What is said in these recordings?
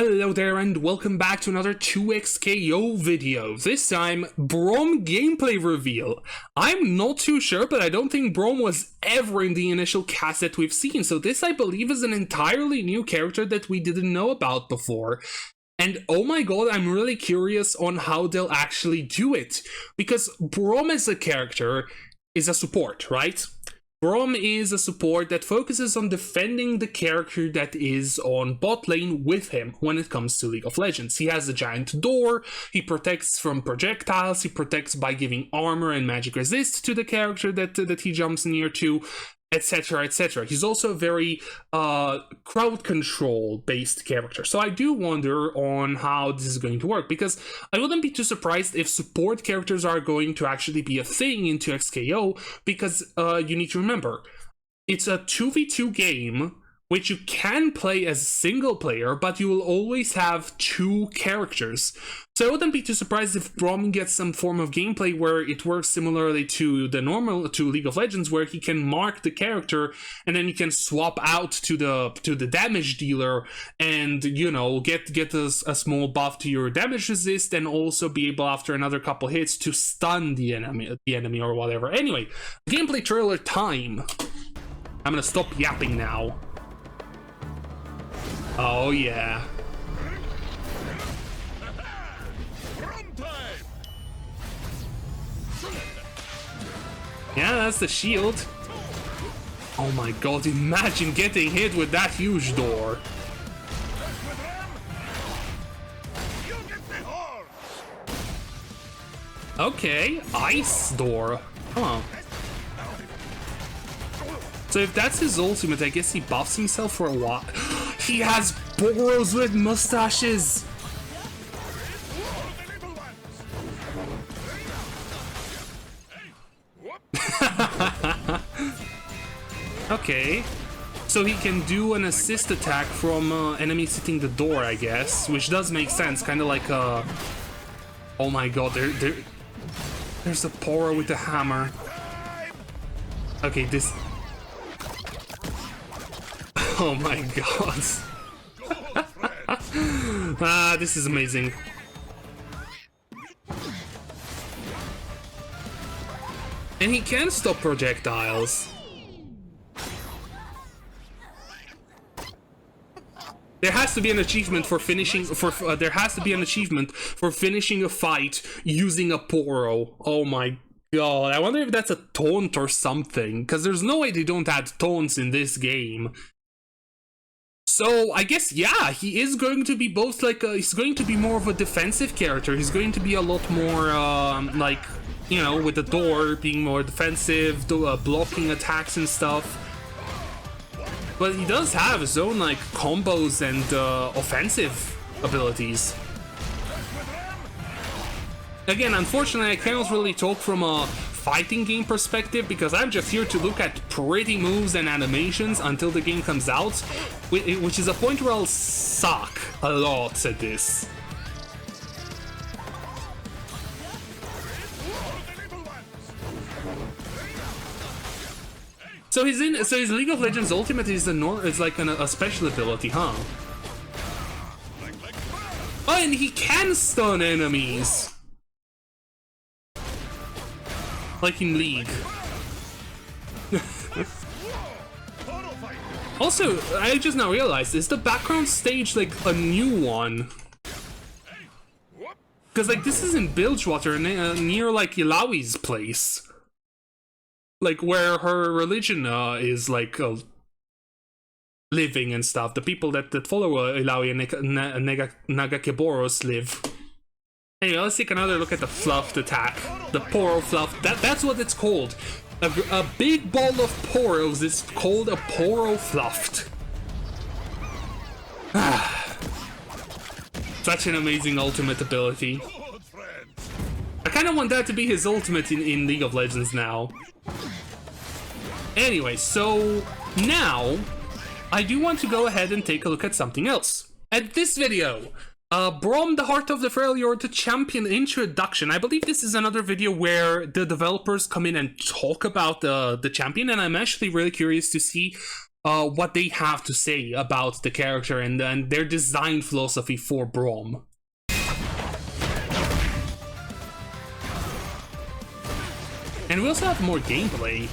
Hello there and welcome back to another 2xKO video. This time, Braum gameplay reveal. I'm not too sure, but I don't think Braum was ever in the initial cast that we've seen, so this I believe is an entirely new character that we didn't know about before. And oh my god, I'm really curious on how they'll actually do it. Because Braum as a character is a support, right? Braum is a support that focuses on defending the character that is on bot lane with him when it comes to League of Legends. He has a giant door, he protects from projectiles, he protects by giving armor and magic resist to the character that he jumps near to, etc, etc. He's also a very crowd control based character. So I do wonder on how this is going to work, because I wouldn't be too surprised if support characters are going to actually be a thing in 2xKO, because you need to remember, it's a 2v2 game which you can play as a single player, but you will always have two characters. So I wouldn't be too surprised if Braum gets some form of gameplay where it works similarly to League of Legends, where he can mark the character and then you can swap out to the damage dealer and, you know, get a small buff to your damage resist, and also be able after another couple hits to stun the enemy or whatever. Anyway, gameplay trailer time. I'm gonna stop yapping now. Oh yeah. Yeah, that's the shield. Oh my god, imagine getting hit with that huge door. Okay, ice door. Huh. So if that's his ultimate, I guess he buffs himself for a while. He has Poros with mustaches! Okay. So he can do an assist attack from enemies hitting the door, I guess. Which does make sense, kind of like a... Oh my god, there's a Poro with a hammer. Okay, this... Oh my god. This is amazing. And he can stop projectiles. There has to be an achievement for finishing there has to be an achievement for finishing a fight using a Poro. Oh my god. I wonder if that's a taunt or something, because there's no way they don't add taunts in this game. So I guess, yeah, he is going to be both like he's going to be more of a defensive character. He's going to be a lot more like, you know, with the door being more defensive, blocking attacks and stuff. But he does have his own like combos and offensive abilities. Again, unfortunately, I cannot really talk from a fighting game perspective, because I'm just here to look at pretty moves and animations until the game comes out, which is a point where I'll suck a lot at this. So his League of Legends ultimate is like a special ability, huh? Oh, and he can stun enemies! Like in League. Also, I just now realized, is the background stage like a new one? Because like this is in Bilgewater, near like Ilawi's place. Like where her religion is like living and stuff. The people that follow Ilawi and Nagakemoros live. Anyway, let's take another look at the fluffed attack. The Poro fluff. That's what it's called. A big ball of Poros is called a Poro fluffed. Such an amazing ultimate ability. I kind of want that to be his ultimate in League of Legends now. Anyway, so now I do want to go ahead and take a look at something else. At this video, Braum, the Heart of the Failure to Champion introduction. I believe this is another video where the developers come in and talk about the champion, and I'm actually really curious to see what they have to say about the character and their design philosophy for Braum. And we also have more gameplay.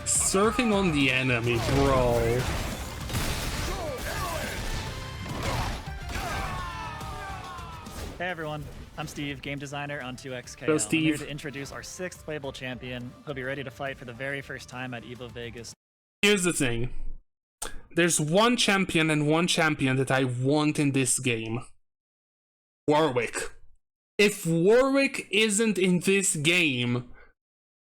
Surfing on the enemy, bro. Hey everyone, I'm Steve, game designer on 2XKO. Hello, Steve. I'm here to introduce our 6th playable champion. He'll be ready to fight for the very first time at EVO Vegas. Here's the thing. There's one champion and one champion that I want in this game. Warwick. If Warwick isn't in this game,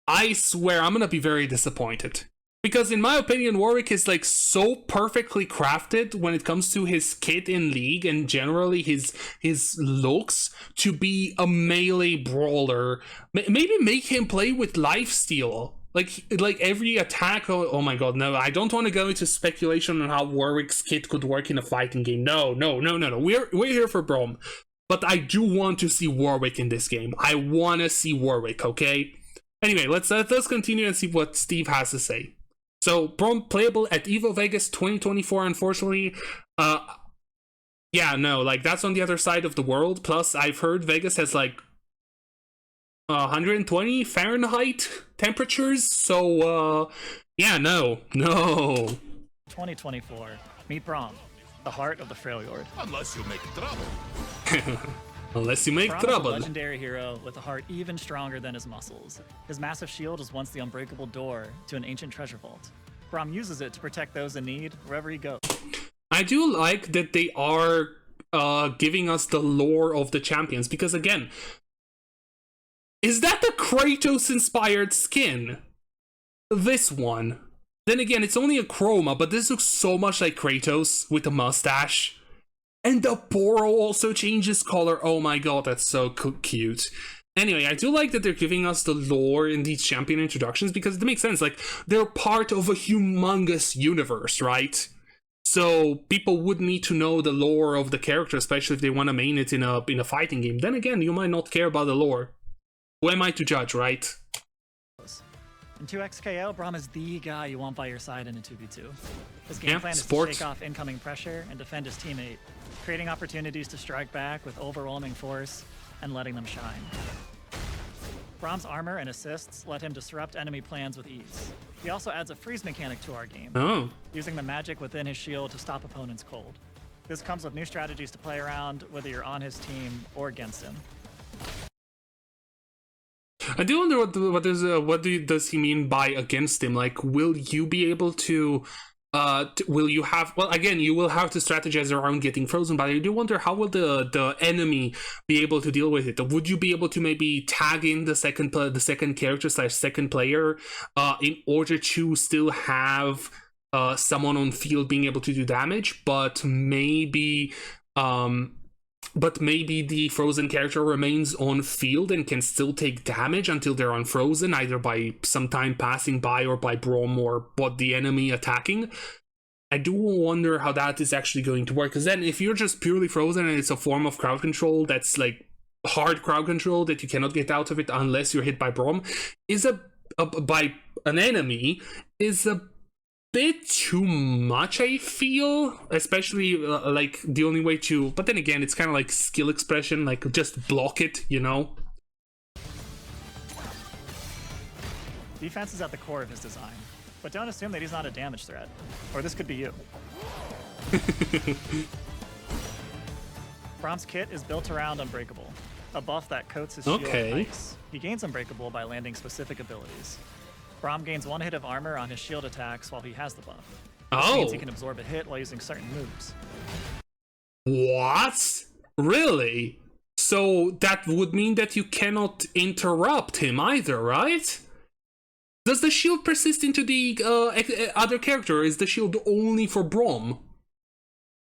I swear I'm gonna be very disappointed. Because in my opinion, Warwick is like so perfectly crafted when it comes to his kit in League and generally his looks to be a melee brawler. Maybe make him play with lifesteal. Like every attack. Oh my god, no! I don't want to go into speculation on how Warwick's kit could work in a fighting game. No. We're here for Braum, but I do want to see Warwick in this game. I want to see Warwick. Okay. Anyway, let's continue and see what Steve has to say. So, Braum playable at EVO Vegas 2024, unfortunately. Yeah, no, like, that's on the other side of the world. Plus, I've heard Vegas has, like, 120 Fahrenheit temperatures. So, yeah, no. 2024. Meet Braum, the heart of the Freljord. Unless you make trouble. Unless you make Braum trouble. is a legendary hero with a heart even stronger than his muscles. His massive shield is once the unbreakable door to an ancient treasure vault. Braum uses it to protect those in need wherever he goes. I do like that they are giving us the lore of the champions, because again, is that the Kratos-inspired skin? This one. Then again, it's only a chroma, but this looks so much like Kratos with a mustache. And the Poros also changes color. Oh my god, that's so cute. Anyway, I do like that they're giving us the lore in these champion introductions because it makes sense. Like, they're part of a humongous universe, right? So people would need to know the lore of the character, especially if they want to main it in a fighting game. Then again, you might not care about the lore. Who am I to judge, right? In 2XKO, Braum is the guy you want by your side in a 2v2. His game plan is sports. to shake off incoming pressure and defend his teammate, creating opportunities to strike back with overwhelming force and letting them shine. Braum's armor and assists let him disrupt enemy plans with ease. He also adds a freeze mechanic to our game, using the magic within his shield to stop opponents cold. This comes with new strategies to play around, whether you're on his team or against him. I do wonder does he mean by against him? Like, will you be able to will you have, well, again, you will have to strategize around getting frozen, but I do wonder how will the enemy be able to deal with it? Would you be able to maybe tag in the second character / second player in order to still have someone on field being able to do damage, but maybe the frozen character remains on field and can still take damage until they're unfrozen, either by some time passing by or by Braum or the enemy attacking. I do wonder how that is actually going to work, because then if you're just purely frozen and it's a form of crowd control that's like hard crowd control that you cannot get out of it unless you're hit by Braum, by an enemy, is a bit too much, I feel, especially like the only way to, but then again, it's kind of like skill expression, like just block it, you know? Defense is at the core of his design, but don't assume that he's not a damage threat, or this could be you. Braum's kit is built around Unbreakable, a buff that coats his shield with ice. He gains Unbreakable by landing specific abilities. Braum gains 1 hit of armor on his shield attacks while he has the buff. This means he can absorb a hit while using certain moves. What? Really? So that would mean that you cannot interrupt him either, right? Does the shield persist into the other character, or is the shield only for Braum?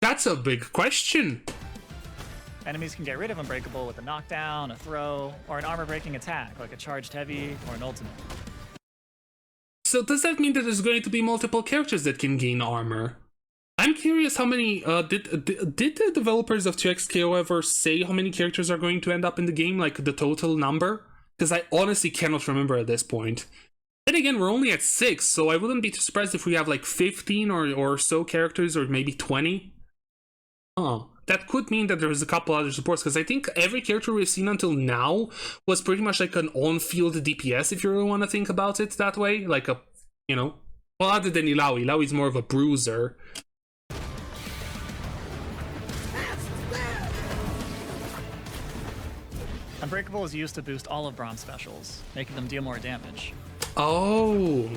That's a big question. Enemies can get rid of Unbreakable with a knockdown, a throw, or an armor-breaking attack, like a charged heavy or an ultimate. So does that mean that there's going to be multiple characters that can gain armor? I'm curious how many, did the developers of 2XKO ever say how many characters are going to end up in the game, like the total number? because I honestly cannot remember at this point. Then again, we're only at 6, so I wouldn't be too surprised if we have like 15 or so characters, or maybe 20. Oh, that could mean that there's a couple other supports, because I think every character we've seen until now was pretty much like an on-field DPS, if you really want to think about it that way. Like a, you know, well, other than Illaoi. Illaoi's more of a bruiser. Unbreakable is used to boost all of Braum's specials, making them deal more damage. Oh.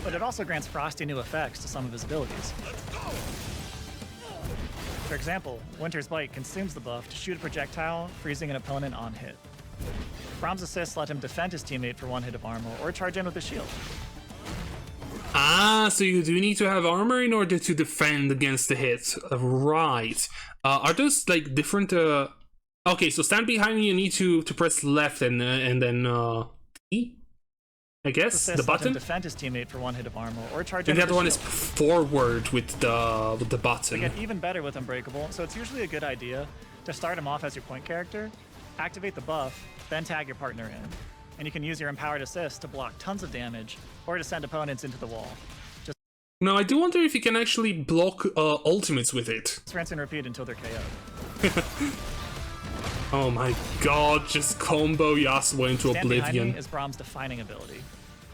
But it also grants Frosty new effects to some of his abilities. For example, Winter's Bite consumes the buff to shoot a projectile, freezing an opponent on hit. Braum's assists let him defend his teammate for 1 hit of armor, or charge in with a shield. Ah, so you do need to have armor in order to defend against the hit. Right. Are those like different... Okay, so stand behind me, you need to press left and then E? I guess the button. Let him defend his teammate for 1 hit of armor, or charge. And the other one is forward with the button. They get even better with Unbreakable, so it's usually a good idea to start him off as your point character, activate the buff, then tag your partner in, and you can use your empowered assist to block tons of damage or to send opponents into the wall. No, I do wonder if you can actually block ultimates with it. Rinse and repeat until they're KO'd. Oh my god, just combo Yasuo into oblivion. Stand Behind Me is Braum's defining ability.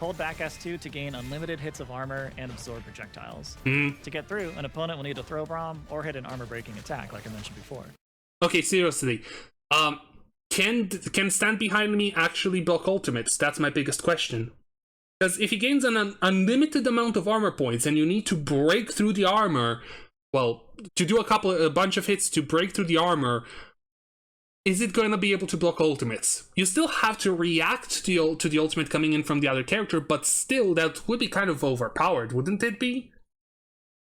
Hold back S2 to gain unlimited hits of armor and absorb projectiles. To get through, an opponent will need to throw Braum or hit an armor-breaking attack, like I mentioned before. Okay, seriously. Can Stand Behind Me actually block ultimates? That's my biggest question. Because if he gains an unlimited amount of armor points and you need to break through the armor, well, to do a bunch of hits to break through the armor, is it going to be able to block ultimates? You still have to react to the ultimate coming in from the other character, but still, that would be kind of overpowered, wouldn't it be?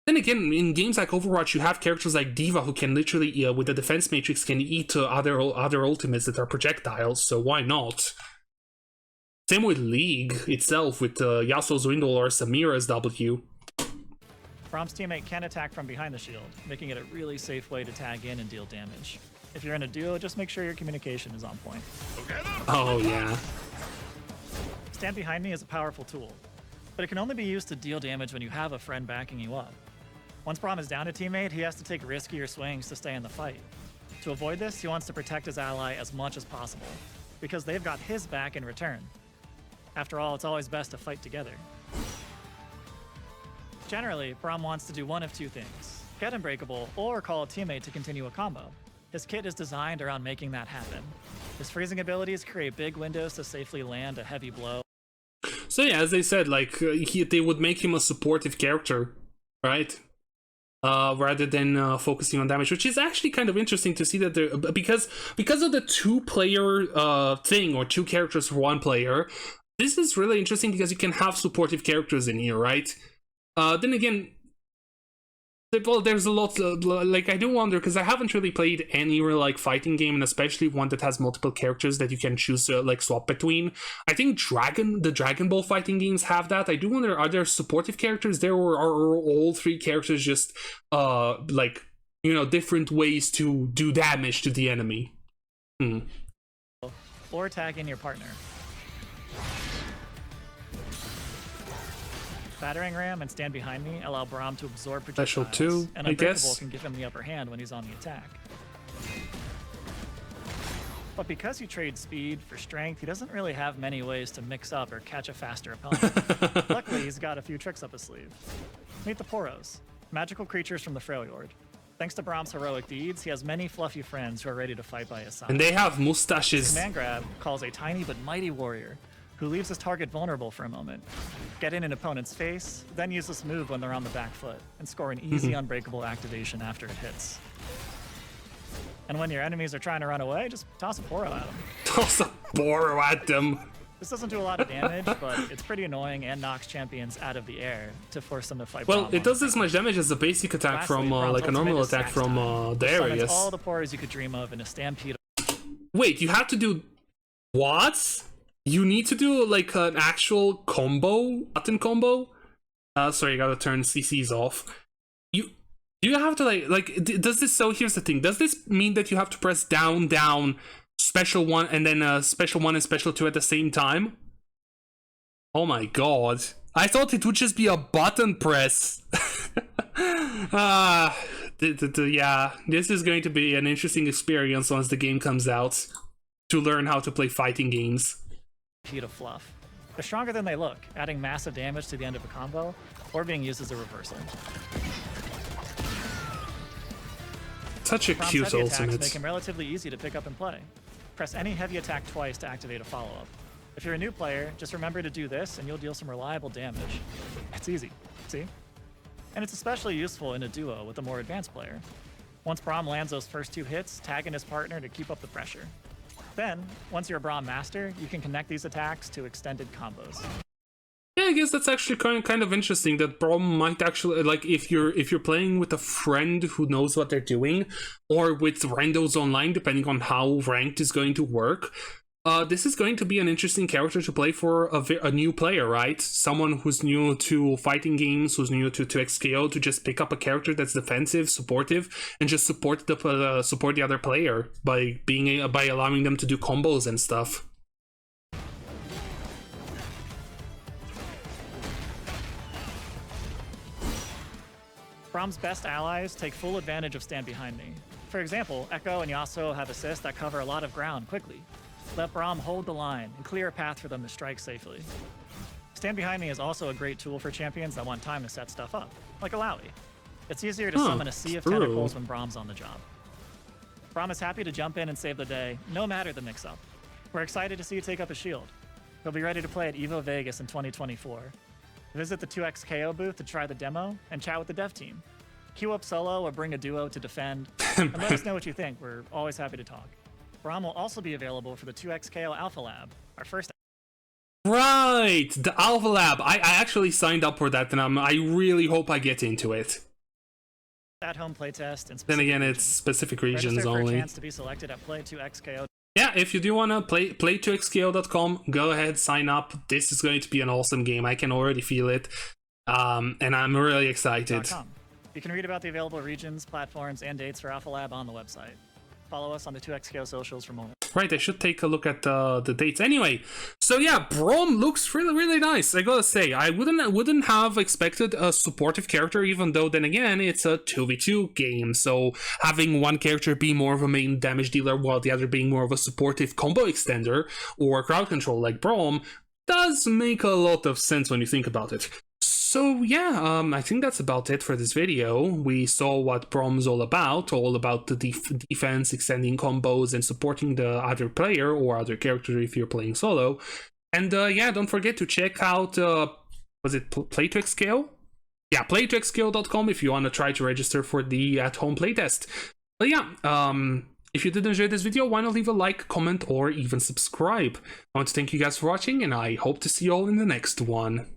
Then again, in games like Overwatch, you have characters like D.Va who can literally, with the defense matrix, can eat other ultimates that are projectiles, so why not? Same with League itself, with Yasuo's Windle or Samira's W. Braum's teammate can attack from behind the shield, making it a really safe way to tag in and deal damage. If you're in a duo, just make sure your communication is on point. Oh, yeah. Stand Behind Me is a powerful tool, but it can only be used to deal damage when you have a friend backing you up. Once Braum is down a teammate, he has to take riskier swings to stay in the fight. To avoid this, he wants to protect his ally as much as possible, because they've got his back in return. After all, it's always best to fight together. Generally, Braum wants to do one of two things: get Unbreakable, or call a teammate to continue a combo. His kit is designed around making that happen. His freezing abilities create big windows to safely land a heavy blow. So yeah, as they said, like they would make him a supportive character, right? Rather than focusing on damage, which is actually kind of interesting to see that they're because of the 2-player thing, or 2 characters for 1 player. This is really interesting because you can have supportive characters in here, right? Then again, well, there's a lot, like, I do wonder, because I haven't really played any real, like, fighting game, and especially one that has multiple characters that you can choose to, like, swap between. I think the Dragon Ball fighting games have that. I do wonder, are there supportive characters there, or are all 3 characters just, like, you know, different ways to do damage to the enemy? Or tag in your partner. Battering Ram and Stand Behind Me allow Braum to absorb projectiles, Special 2, and I Unbreakable guess. can give him the upper hand when he's on the attack. But because you trade speed for strength, he doesn't really have many ways to mix up or catch a faster opponent. Luckily, he's got a few tricks up his sleeve. Meet the Poros, magical creatures from the Freljord. Thanks to Braum's heroic deeds, he has many fluffy friends who are ready to fight by his side. And they have mustaches. Command Grab calls a tiny but mighty warrior who leaves his target vulnerable for a moment. Get in an opponent's face, then use this move when they're on the back foot, and score an easy Unbreakable activation after it hits. And when your enemies are trying to run away, just toss a Poro at them. Toss a Poro at them. This doesn't do a lot of damage, but it's pretty annoying and knocks champions out of the air to force them to fight. Well, Braum it does as much damage as a basic attack Lastly, from, Braum's like a normal ultimate is attack from Sax Time. Darius. Summons all the Poros you could dream of in a stampede. Wait, you have to do what? You need to do like an actual button combo? Sorry, I gotta turn CCs off. Do you have to like does this, so here's the thing, does this mean that you have to press down, special one and then special one and special two at the same time. Oh my god. I thought it would just be a button press. Yeah, this is going to be an interesting experience once the game comes out to learn how to play fighting games. Sheet of fluff. They're stronger than they look, adding massive damage to the end of a combo, or being used as a reversal. Such a Braum's cute heavy attacks ultimate. make him relatively easy to pick up and play. Press any heavy attack twice to activate a follow-up. If you're a new player, just remember to do this and you'll deal some reliable damage. It's easy, see? And it's especially useful in a duo with a more advanced player. Once Braum lands those first 2 hits, tag in his partner to keep up the pressure. Then, once you're a Braum master, you can connect these attacks to extended combos. Yeah, I guess that's actually kind of interesting that Braum might actually, like, if you're playing with a friend who knows what they're doing, or with randos online, depending on how ranked is going to work, this is going to be an interesting character to play for a new player, right? Someone who's new to fighting games, who's new to XKO, to just pick up a character that's defensive, supportive, and just support the other player by allowing them to do combos and stuff. Braum's best allies take full advantage of Stand Behind Me. For example, Echo and Yasuo have assists that cover a lot of ground quickly. Let Braum hold the line and clear a path for them to strike safely. Stand Behind Me is also a great tool for champions that want time to set stuff up, like Alawi. It's easier to summon a sea of tentacles when Braum's on the job. Braum is happy to jump in and save the day, no matter the mix-up. We're excited to see you take up a shield. He'll be ready to play at EVO Vegas in 2024. Visit the 2XKO booth to try the demo and chat with the dev team. Queue up solo or bring a duo to defend, and let us know what you think. We're always happy to talk. Braum will also be available for the 2XKO Alpha Lab, our first. Right, the Alpha Lab. I actually signed up for that, and I really hope I get into it. At-home playtest and then again, it's specific regions register only. For a chance to be selected at Play2XKO. Yeah, if you do want to play2xko.com, go ahead, sign up. This is going to be an awesome game. I can already feel it, and I'm really excited. You can read about the available regions, platforms, and dates for Alpha Lab on the website. Follow us on the 2XKO socials for more. Right, I should take a look at the dates. Anyway, so yeah, Braum looks really nice. I gotta say, I wouldn't have expected a supportive character, even though then again it's a 2v2 game. So having one character be more of a main damage dealer while the other being more of a supportive combo extender or crowd control like Braum does make a lot of sense when you think about it. So yeah, I think that's about it for this video. We saw what Braum's all about the defense, extending combos, and supporting the other player or other character if you're playing solo. And yeah, don't forget to check out, was it Play2XKO? Yeah, Play2XKO.com if you want to try to register for the at-home playtest. But yeah, if you did enjoy this video, why not leave a like, comment, or even subscribe? I want to thank you guys for watching, and I hope to see you all in the next one.